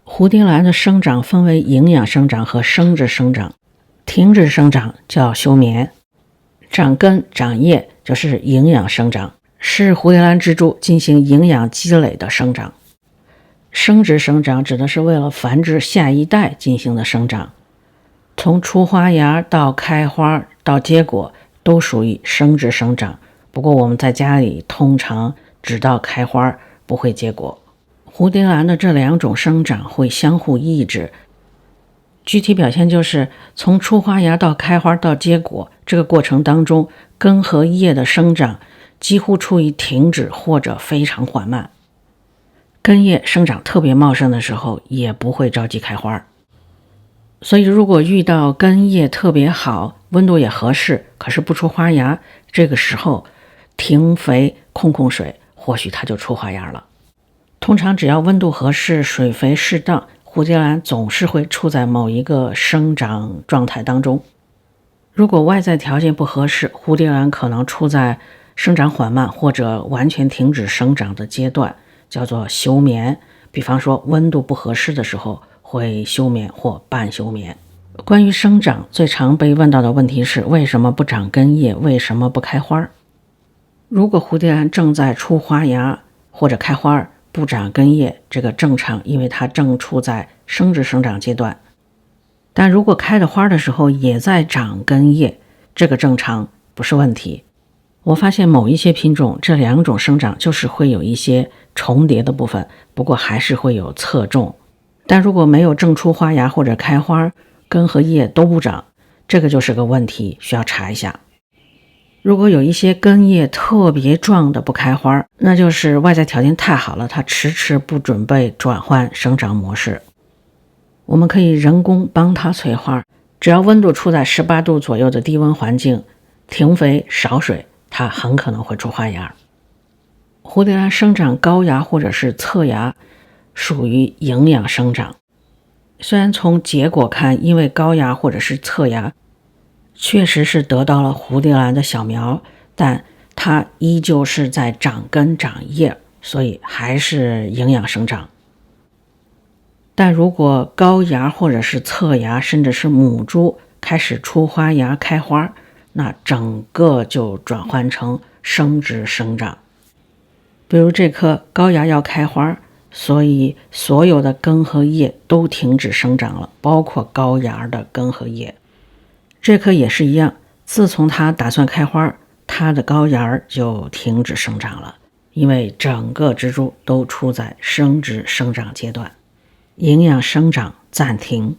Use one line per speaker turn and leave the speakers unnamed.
蝴蝶兰的生长分为营养生长和生殖生长，停止生长叫休眠，长根长叶就是营养生长，是蝴蝶兰植株进行营养积累的生长。生殖生长指的是为了繁殖下一代进行的生长，从出花芽到开花到结果都属于生殖生长，不过我们在家里通常只到开花不会结果。蝴蝶兰的这两种生长会相互抑制，具体表现就是从出花芽到开花到结果这个过程当中，根和叶的生长几乎处于停止或者非常缓慢。根叶生长特别茂盛的时候也不会着急开花，所以如果遇到根叶特别好，温度也合适，可是不出花芽，这个时候停肥控水，或许它就出花芽了。通常只要温度合适，水肥适当，蝴蝶兰总是会处在某一个生长状态当中。如果外在条件不合适，蝴蝶兰可能处在生长缓慢或者完全停止生长的阶段，叫做休眠。比方说温度不合适的时候会休眠或半休眠。关于生长最常被问到的问题是，为什么不长根叶，为什么不开花？如果蝴蝶兰正在出花芽或者开花不长根叶，这个正常，因为它正处在生殖生长阶段。但如果开的花的时候也在长根叶，这个正常，不是问题。我发现某一些品种这两种生长就是会有一些重叠的部分，不过还是会有侧重。但如果没有正出花芽或者开花，根和叶都不长，这个就是个问题，需要查一下。如果有一些根叶特别壮的不开花，那就是外在条件太好了，它迟迟不准备转换生长模式。我们可以人工帮它催花，只要温度处在18度左右的低温环境，停肥少水，它很可能会出花芽。蝴蝶兰生长高芽或者是侧芽属于营养生长，虽然从结果看，因为高芽或者是侧芽确实是得到了蝴蝶兰的小苗，但它依旧是在长根长叶，所以还是营养生长。但如果高芽或者是侧芽甚至是母株开始出花芽开花，那整个就转换成生殖生长。比如这棵高芽要开花，所以所有的根和叶都停止生长了，包括高芽的根和叶。这棵也是一样，自从它打算开花，它的高芽就停止生长了，因为整个植株都处在生殖生长阶段，营养生长暂停。